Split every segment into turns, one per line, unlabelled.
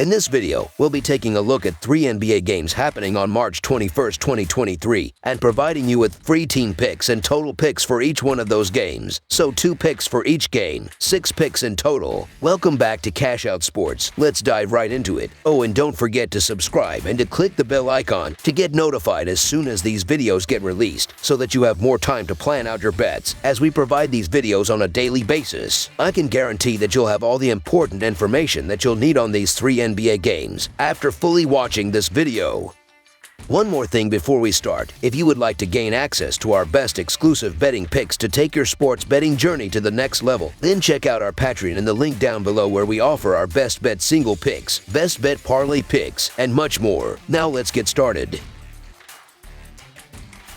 In this video, we'll be taking a look at 3 NBA games happening on March 21st, 2023, and providing you with free team picks and total picks for each one of those games. So 2 picks for each game, 6 picks in total. Welcome back to Cash Out Sports. Let's dive right into it. Oh, and don't forget to subscribe and to click the bell icon to get notified as soon as these videos get released, so that you have more time to plan out your bets as we provide these videos on a daily basis. I can guarantee that you'll have all the important information that you'll need on these 3 NBA games after fully watching this video. One more thing before we start. If you would like to gain access to our best exclusive betting picks to take your sports betting journey to the next level, then check out our Patreon in the link down below, where we offer our best bet single picks, best bet parlay picks, and much more. Now let's get started.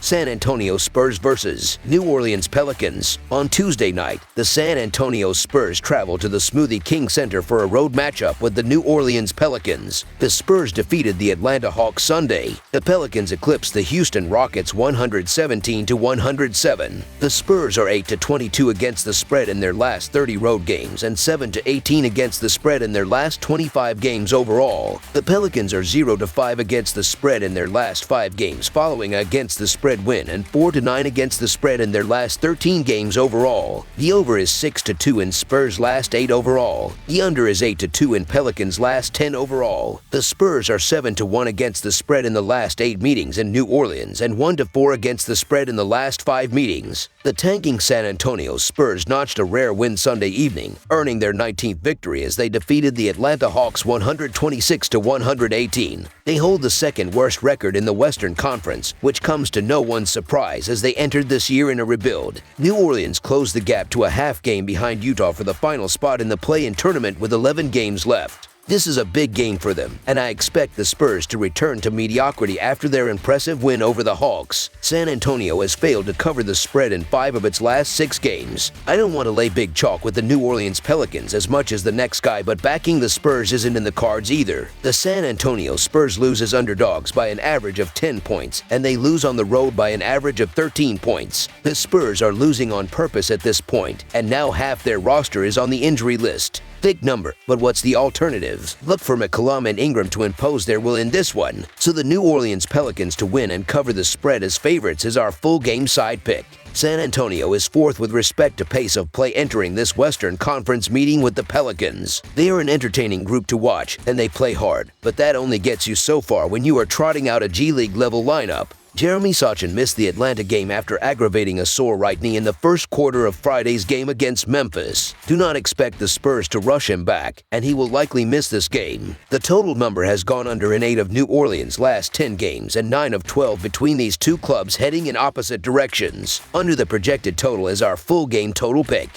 San Antonio Spurs vs. New Orleans Pelicans. On Tuesday night, the San Antonio Spurs traveled to the Smoothie King Center for a road matchup with the New Orleans Pelicans. The Spurs defeated the Atlanta Hawks Sunday. The Pelicans eclipsed the Houston Rockets 117-107. The Spurs are 8-22 against the spread in their last 30 road games and 7-18 against the spread in their last 25 games overall. The Pelicans are 0-5 against the spread in their last 5 games following against the spread win, and 4-9 against the spread in their last 13 games overall. The over is 6-2 in Spurs' last 8 overall. The under is 8-2 in Pelicans' last 10 overall. The Spurs are 7-1 against the spread in the last 8 meetings in New Orleans and 1-4 against the spread in the last 5 meetings. The tanking San Antonio Spurs notched a rare win Sunday evening, earning their 19th victory as they defeated the Atlanta Hawks 126-118. They hold the second worst record in the Western Conference, which comes to no one's surprise as they entered this year in a rebuild. New Orleans closed the gap to a half game behind Utah for the final spot in the play-in tournament with 11 games left. This is a big game for them, and I expect the Spurs to return to mediocrity after their impressive win over the Hawks. San Antonio has failed to cover the spread in 5 of its last 6 games. I don't want to lay big chalk with the New Orleans Pelicans as much as the next guy, but backing the Spurs isn't in the cards either. The San Antonio Spurs lose as underdogs by an average of 10 points, and they lose on the road by an average of 13 points. The Spurs are losing on purpose at this point, and now half their roster is on the injury list. Big number, but what's the alternative? Look for McCollum and Ingram to impose their will in this one, so the New Orleans Pelicans to win and cover the spread as favorites is our full game side pick. San Antonio is 4th with respect to pace of play entering this Western Conference meeting with the Pelicans. They are an entertaining group to watch, and they play hard, but that only gets you so far when you are trotting out a G League level lineup. Jeremy Sochan missed the Atlanta game after aggravating a sore right knee in the first quarter of Friday's game against Memphis. Do not expect the Spurs to rush him back, and he will likely miss this game. The total number has gone under in 8 of New Orleans' last 10 games and 9 of 12 between these two clubs heading in opposite directions. Under the projected total is our full game total pick.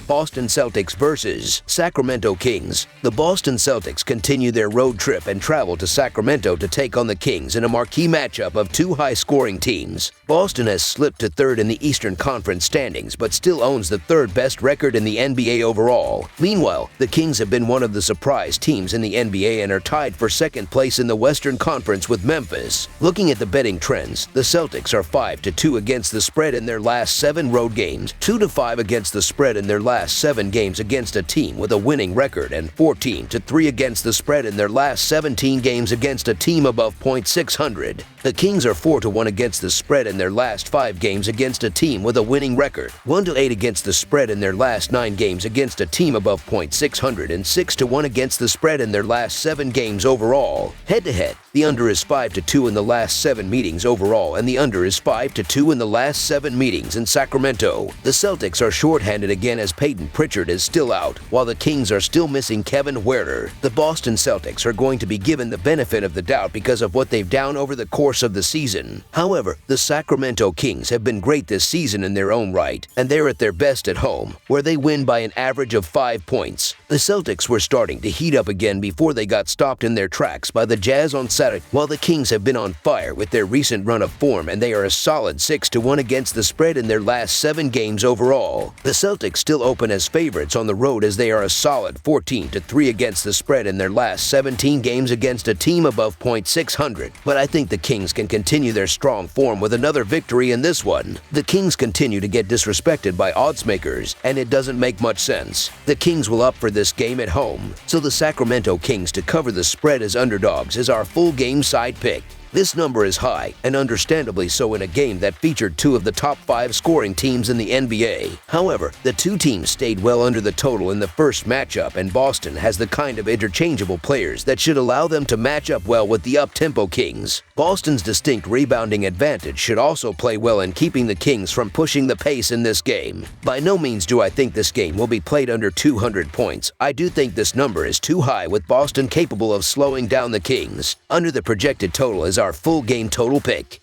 Boston Celtics vs. Sacramento Kings. The Boston Celtics continue their road trip and travel to Sacramento to take on the Kings in a marquee matchup of 2 high-scoring teams. Boston has slipped to 3rd in the Eastern Conference standings, but still owns the 3rd best record in the NBA overall. Meanwhile, the Kings have been one of the surprise teams in the NBA and are tied for 2nd place in the Western Conference with Memphis. Looking at the betting trends, the Celtics are 5-2 against the spread in their last 7 road games, 2-5 against the spread in their last 7 games against a team with a winning record, and 14-3 against the spread in their last 17 games against a team above .600. The Kings are 4-1 against the spread in their last 5 games against a team with a winning record, 1-8 against the spread in their last 9 games against a team above .600, and 6-1 against the spread in their last 7 games overall. Head-to-head, the under is 5-2 in the last 7 meetings overall, and the under is 5-2 in the last 7 meetings in Sacramento. The Celtics are shorthanded again as Peyton Pritchard is still out, while the Kings are still missing Kevin Huerter. The Boston Celtics are going to be given the benefit of the doubt because of what they've done over the course of the season. However, the Sacramento Kings have been great this season in their own right, and they're at their best at home, where they win by an average of 5 points. The Celtics were starting to heat up again before they got stopped in their tracks by the Jazz on Saturday, while the Kings have been on fire with their recent run of form and they are a solid 6-1 against the spread in their last 7 games overall. The Celtics still open as favorites on the road as they are a solid 14-3 against the spread in their last 17 games against a team above .600, but I think the Kings can continue their strong form with another victory in this one. The Kings continue to get disrespected by odds makers, and it doesn't make much sense. The Kings will up for this game at home, so the Sacramento Kings to cover the spread as underdogs is our full game side pick. This number is high, and understandably so in a game that featured 2 of the top 5 scoring teams in the NBA. However, the 2 teams stayed well under the total in the first matchup, and Boston has the kind of interchangeable players that should allow them to match up well with the up-tempo Kings. Boston's distinct rebounding advantage should also play well in keeping the Kings from pushing the pace in this game. By no means do I think this game will be played under 200 points. I do think this number is too high, with Boston capable of slowing down the Kings. Under the projected total is our full game total pick.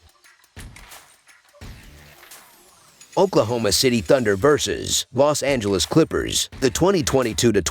Oklahoma City Thunder versus Los Angeles Clippers. The 2022-2023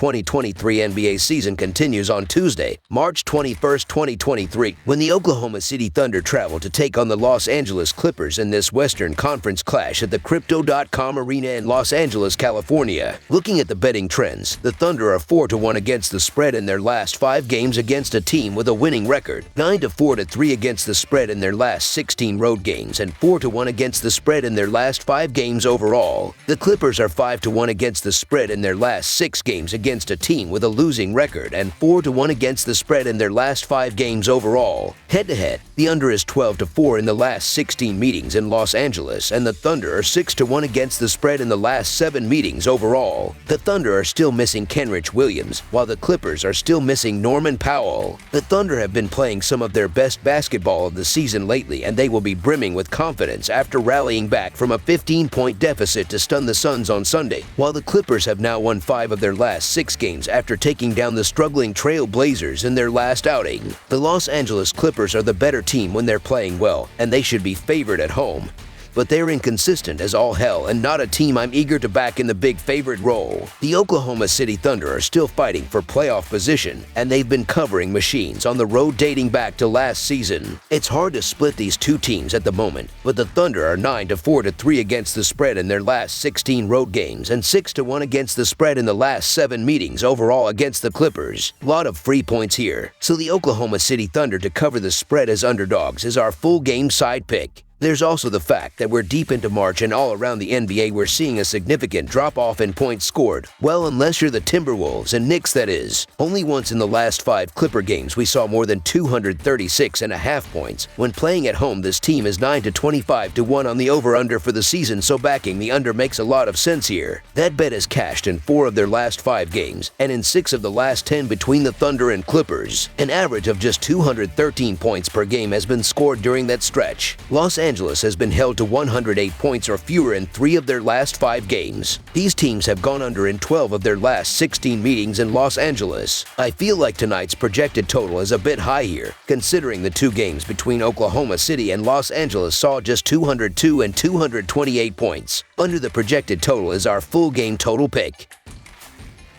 NBA season continues on Tuesday, March 21, 2023, when the Oklahoma City Thunder travel to take on the Los Angeles Clippers in this Western Conference clash at the Crypto.com Arena in Los Angeles, California. Looking at the betting trends, the Thunder are 4-1 against the spread in their last 5 games against a team with a winning record, 9-4-3 against the spread in their last 16 road games, and 4-1 against the spread in their last 5 games overall. The Clippers are 5-1 against the spread in their last 6 games against a team with a losing record, and 4-1 against the spread in their last 5 games overall. Head-to-head, the under is 12-4 in the last 16 meetings in Los Angeles, and the Thunder are 6-1 against the spread in the last 7 meetings overall. The Thunder are still missing Kenrich Williams, while the Clippers are still missing Norman Powell. The Thunder have been playing some of their best basketball of the season lately, and they will be brimming with confidence after rallying back from a 15-point deficit to stun the Suns on Sunday, while the Clippers have now won 5 of their last 6 games after taking down the struggling Trail Blazers in their last outing. The Los Angeles Clippers are the better team when they're playing well, and they should be favored at home. But they're inconsistent as all hell and not a team I'm eager to back in the big favorite role. The Oklahoma City Thunder are still fighting for playoff position, and they've been covering machines on the road dating back to last season. It's hard to split these 2 teams at the moment, but the Thunder are 9-4-3 against the spread in their last 16 road games and 6-1 against the spread in the last 7 meetings overall against the Clippers. Lot of free points here, so the Oklahoma City Thunder to cover the spread as underdogs is our full game side pick. There's also the fact that we're deep into March and all around the NBA we're seeing a significant drop-off in points scored. Well, unless you're the Timberwolves and Knicks, that is. Only once in the last 5 Clipper games we saw more than 236.5 points. When playing at home, this team is 9-25-1 on the over-under for the season, so backing the under makes a lot of sense here. That bet is cashed in 4 of their last 5 games, and in 6 of the last 10 between the Thunder and Clippers. An average of just 213 points per game has been scored during that stretch. Los Angeles has been held to 108 points or fewer in 3 of their last 5 games. These teams have gone under in 12 of their last 16 meetings in Los Angeles. I feel like tonight's projected total is a bit high here, considering the 2 games between Oklahoma City and Los Angeles saw just 202 and 228 points. Under the projected total is our full game total pick.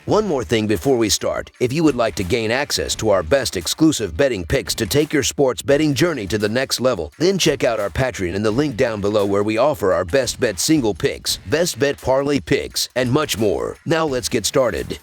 One more thing before we start. If you would like to gain access to our best exclusive betting picks to take your sports betting journey to the next level, then check out our Patreon in the link down below where we offer our best bet single picks, best bet parlay picks, and much more. Now let's get started.